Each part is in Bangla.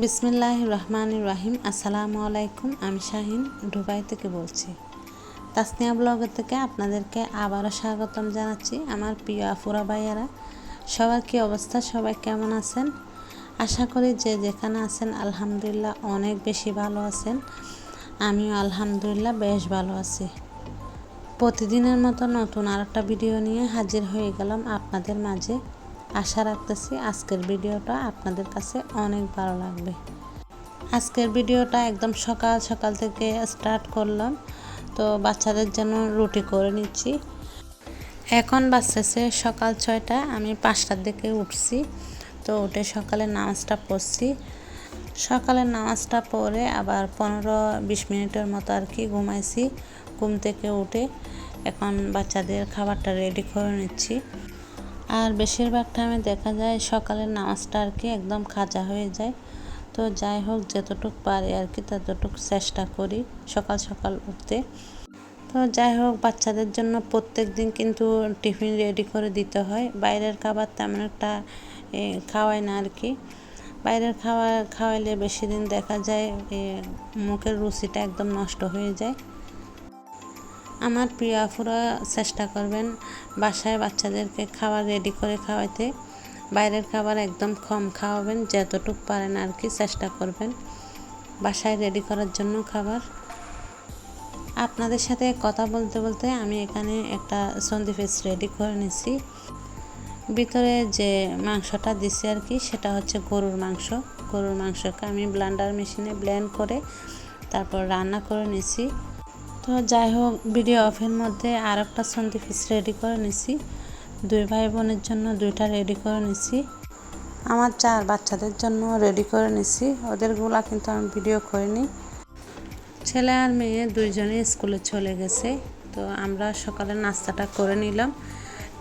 বিসমিল্লাহির রহমানির রহিম। আসসালামু আলাইকুম। আমি শাহিন দুবাই থেকে বলছি। তাসনিয়া ব্লগের থেকে আপনাদেরকে আবারও স্বাগতম জানাচ্ছি। আমার প্রিয় আফুরা ভাইয়ারা, সবার কী অবস্থা, সবাই কেমন আছেন? আশা করি যে যেখানে আছেন আলহামদুলিল্লাহ অনেক বেশি ভালো আছেন। আমিও আলহামদুলিল্লাহ বেশ ভালো আছি। প্রতিদিনের মতো নতুন আরেকটা ভিডিও নিয়ে হাজির হয়ে গেলাম আপনাদের মাঝে। আশা রাখতেছি আজকের ভিডিওটা আপনাদের কাছে অনেক ভালো লাগবে। আজকের ভিডিওটা একদম সকাল সকাল থেকে স্টার্ট করলাম। তো বাচ্চাদের জন্য রুটি করে নিচ্ছি। এখন বাজতেছে সকাল 6টা, আমি 5টার দিকে উঠছি। তো উঠে সকালে নামাজটা পড়ছি। সকালের নামাজটা পড়ে আবার 15-20 মিনিটের মতো আর কি ঘুমাইছি। ঘুম থেকে উঠে এখন বাচ্চাদের খাবারটা রেডি করে নিচ্ছি। আর বেশিরভাগ টাইমে দেখা যায় সকালের নামাজটা আর কি একদম খাজা হয়ে যায়। তো যাই হোক, যতটুকু পারি আর কি ততটুকু চেষ্টা করি সকাল সকাল উঠতে। তো যাই হোক, বাচ্চাদের জন্য প্রত্যেক দিন কিন্তু টিফিন রেডি করে দিতে হয়। বাইরের খাবার তেমন একটা খাওয়াই না আর কি। বাইরের খাবার খাওয়াইলে বেশি দিন দেখা যায় মুখের রুচিটা একদম নষ্ট হয়ে যায়। আমার প্রিয় আফুরা চেষ্টা করবেন বাসায় বাচ্চাদেরকে খাবার রেডি করে খাওয়াইতে। বাইরের খাবার একদম কম খাওয়াবেন, যতটুকু পারেন আর কি চেষ্টা করবেন বাসায় রেডি করার জন্য খাবার। আপনাদের সাথে কথা বলতে বলতে আমি এখানে একটা সন্ধি ফিশ রেডি করে নিছি। ভিতরে যে মাংসটা দিছি আর কি সেটা হচ্ছে গরুর মাংস। গরুর মাংসকে আমি ব্লেন্ডার মেশিনে ব্লেন্ড করে তারপর রান্না করে নিছি। তো যাই হোক, ভিডিও অফের মধ্যে আর একটা সন্ধি ফিশ রেডি করে নিছি। 2 ভাই বোনের জন্য 2টা রেডি করে নিছি। আমার 4 বাচ্চাদের জন্য রেডি করে নিছি। ওদেরগুলা কিন্তু আমি ভিডিও করিনি। ছেলে আর মেয়ে দুইজনেই স্কুলে চলে গেছে। তো আমরা সকালে নাস্তাটা করে নিলাম।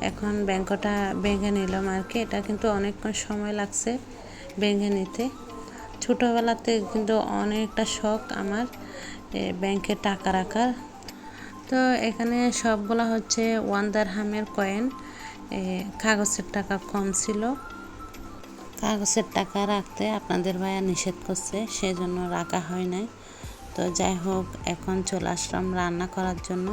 এখন ব্যাংকটা ভেঙে নিলাম আর কি। এটা কিন্তু অনেকক্ষণ সময় লাগছে ভেঙে নিতে। ছোটোবেলাতে কিন্তু অনেকটা শখ আমার ব্যাংকে টাকা রাখার। তো এখানে সবগুলা হচ্ছে 1 দিরহামের কয়েন। কাগজের টাকা কম ছিল। কাগজের টাকা রাখতে আপনাদের ভাইয়া নিষেধ করছে, সেজন্য রাখা হয় নাই। তো যাই হোক, এখন চলে আসলাম রান্না করার জন্য।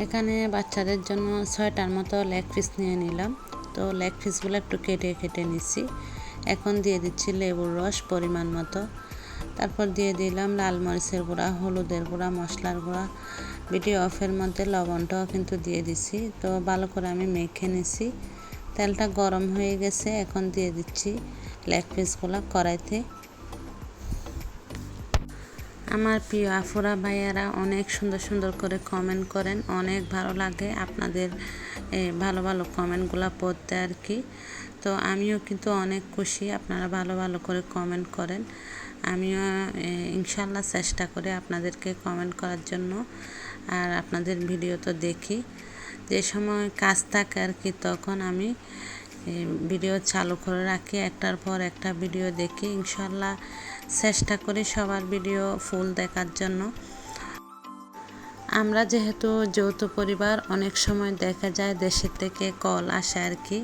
এখানে বাচ্চাদের জন্য 6টার মতো লেগ পিস নিয়ে নিলাম। তো লেগ পিসগুলো একটু কেটে কেটে নিচ্ছি। এখন দিয়ে দিচ্ছি লেবুর রস পরিমাণ মতো। তারপর দিয়ে দিলাম লাল মরিচের গুঁড়া, হলুদের গুঁড়া, মশলার গুঁড়া। ভিডিও অফের মধ্যে লবণটাও কিন্তু দিয়ে দিছি। তো ভালো করে আমি মেখে নিছি। তেলটা গরম হয়ে গেছে, এখন দিয়ে দিচ্ছি লেগ পিসগুলো কড়াইতে। আমার প্রিয় আফুরা ভাইয়ারা অনেক সুন্দর সুন্দর করে কমেন্ট করেন, অনেক ভালো লাগে আপনাদের ভালো ভালো কমেন্টগুলো পড়তে আর কি। তো আমিও কিন্তু অনেক খুশি আপনারা ভালো ভালো করে কমেন্ট করেন। আমিও ইনশাল্লাহ চেষ্টা করি আপনাদেরকে কমেন্ট করার জন্য। আর আপনাদের ভিডিও তো দেখি, যে সময় কাজ থাকে আর কি তখন আমি ভিডিও চালু করে রাখি, একটার পর একটা ভিডিও দেখি। ইনশাল্লাহ চেষ্টা করি সবার ভিডিও ফুল দেখার জন্য। আমরা যেহেতু যৌথ পরিবার, অনেক সময় দেখা যায় দেশের থেকে কল আসে আর কি।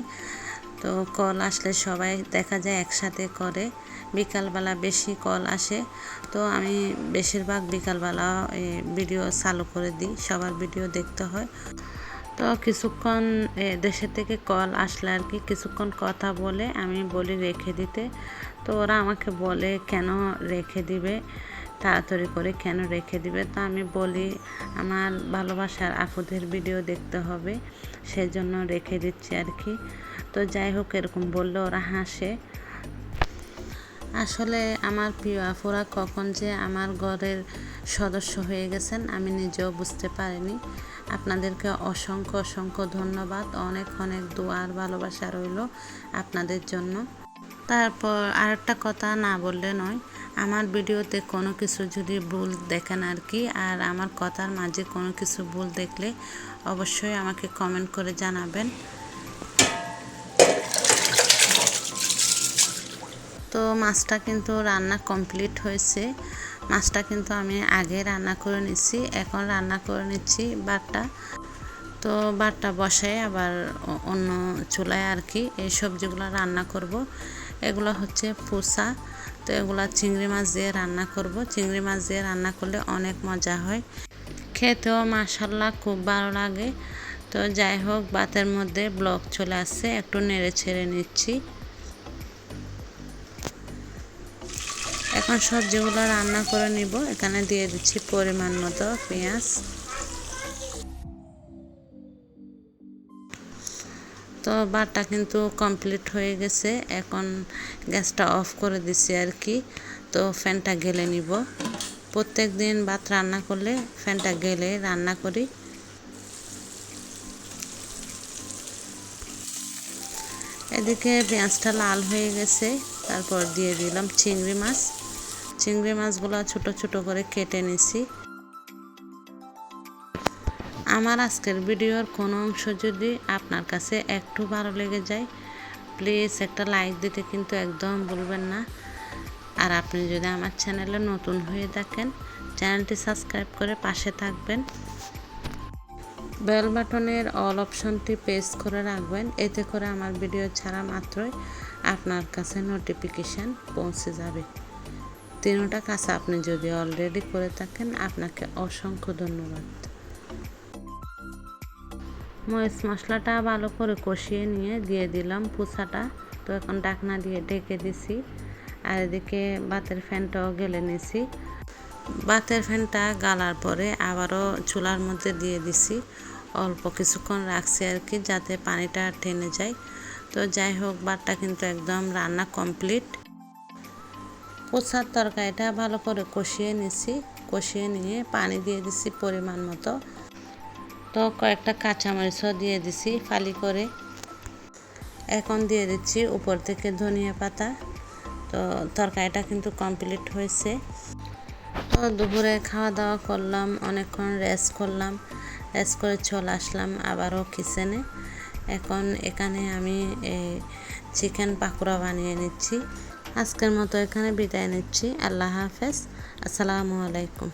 তো কল আসলে সবাই দেখা যায় একসাথে করে। বিকালবেলা বেশি কল আসে, তো আমি বেশিরভাগ বিকালবেলা ভিডিও চালু করে দিই, সবার ভিডিও দেখতে হয়। তো কিছুক্ষণ দেশের থেকে কল আসলে আর কি কিছুক্ষণ কথা বলে আমি বলি রেখে দিতে। তো ওরা আমাকে বলে কেন রেখে দিবে, তাড়াতাড়ি করে কেন রেখে দিবে। তো আমি বলি আমার ভালোবাসার আপুদের ভিডিও দেখতে হবে, সেজন্য রেখে দিচ্ছি আর কি। তো যাই হোক, এরকম বললে ওরা হাসে। আসলে আমার প্রিয় আফুরা কখন যে আমার ঘরের সদস্য হয়ে গেছেন আমি নিজেও বুঝতে পারিনি। আপনাদেরকে অসংখ্য অসংখ্য ধন্যবাদ। অনেক অনেক দোয়ার ভালোবাসা রইল আপনাদের জন্য। তারপর আরেকটা কথা না বললে নয়, আমার ভিডিওতে কোনো কিছু যদি ভুল দেখেন আর কি, আর আমার কথার মাঝে কোনো কিছু ভুল দেখলে অবশ্যই আমাকে কমেন্ট করে জানাবেন। তো মাছটা কিন্তু রান্না কমপ্লিট হয়েছে। মাছটা কিন্তু আমি আগে রান্না করে নিচ্ছি, এখন রান্না করে নিচ্ছি বাটা। তো বাটা বসাই আবার অন্য চুলায় আর কি এই সবজিগুলো রান্না করব। এগুলো হচ্ছে পুষা। তো এগুলা চিংড়ি মাছ দিয়ে রান্না করব। চিংড়ি মাছ দিয়ে রান্না করলে অনেক মজা হয়, খেতেও মাশাআল্লাহ খুব ভালো লাগে। তো যাই হোক, ভাতের মধ্যে ব্লক চলে আসছে, একটু নেড়ে ছেড়ে নিচ্ছি। এখন সবজিগুলো রান্না করে নিব। এখানে দিয়ে দিচ্ছি পরিমাণ মতো পেঁয়াজ। তো ভাতটা কিন্তু কমপ্লিট হয়ে গেছে, এখন গ্যাসটা অফ করে দিচ্ছি আর কি। তো ফ্যানটা গেলে নিব। প্রত্যেক দিন ভাত রান্না করলে ফ্যানটা গেলে রান্না করি। এদিকে পেঁয়াজটা লাল হয়ে গেছে, তারপর দিয়ে দিলাম চিংড়ি মাছ। চিংড়ি মাছগুলো ছোট ছোট করে কেটে নিছি। আমার আজকের ভিডিওর কোনো অংশ যদি আপনার কাছে একটু ভালো লেগে যায়, প্লিজ একটা লাইক দিতে কিন্তু একদম ভুলবেন না। আর আপনি যদি আমার চ্যানেলে নতুন হয়ে থাকেন, চ্যানেলটি সাবস্ক্রাইব করে পাশে থাকবেন। বেল বাটনের অল অপশনটি প্রেস করে রাখবেন, এতে করে আমার ভিডিও ছাড়া মাত্রই আপনার কাছে নোটিফিকেশান পৌঁছে যাবে। তিনটা কাজ আপনি যদি অলরেডি করে থাকেন, আপনাকে অসংখ্য ধন্যবাদ। মরিচ মশলাটা ভালো করে কষিয়ে নিয়ে দিয়ে দিলাম পুঁচাটা। তো এখন ঢাকনা দিয়ে ঢেকে দিছি। আর এদিকে ভাতের ফ্যানটাও গেলে নিছি। ভাতের ফ্যানটা গালার পরে আবারও চুলার মধ্যে দিয়ে দিছি। অল্প কিছুক্ষণ রাখছি আর কি, যাতে পানিটা টেনে যায়। তো যাই হোক, ভাতটা কিন্তু একদম রান্না কমপ্লিট। পুঁচার তরকারিটা ভালো করে কষিয়ে নিছি। কষিয়ে নিয়ে পানি দিয়ে দিছি পরিমাণ মতো। তো কয়েকটা কাঁচামরিচও দিয়ে দিছি ফালি করে। এখন দিয়ে দিচ্ছি উপর থেকে ধনিয়া পাতা। তো তরকারিটা কিন্তু কমপ্লিট হয়েছে। তো দুপুরে খাওয়া দাওয়া করলাম, অনেকক্ষণ রেস্ট করলাম। রেস্ট করে চলে আসলাম আবারও কিচেনে। এখন এখানে আমি এই চিকেন পাকোড়া বানিয়ে নিচ্ছি। আজকের মতো এখানে বিদায় নিচ্ছি। আল্লাহ হাফেজ, আসসালামু আলাইকুম।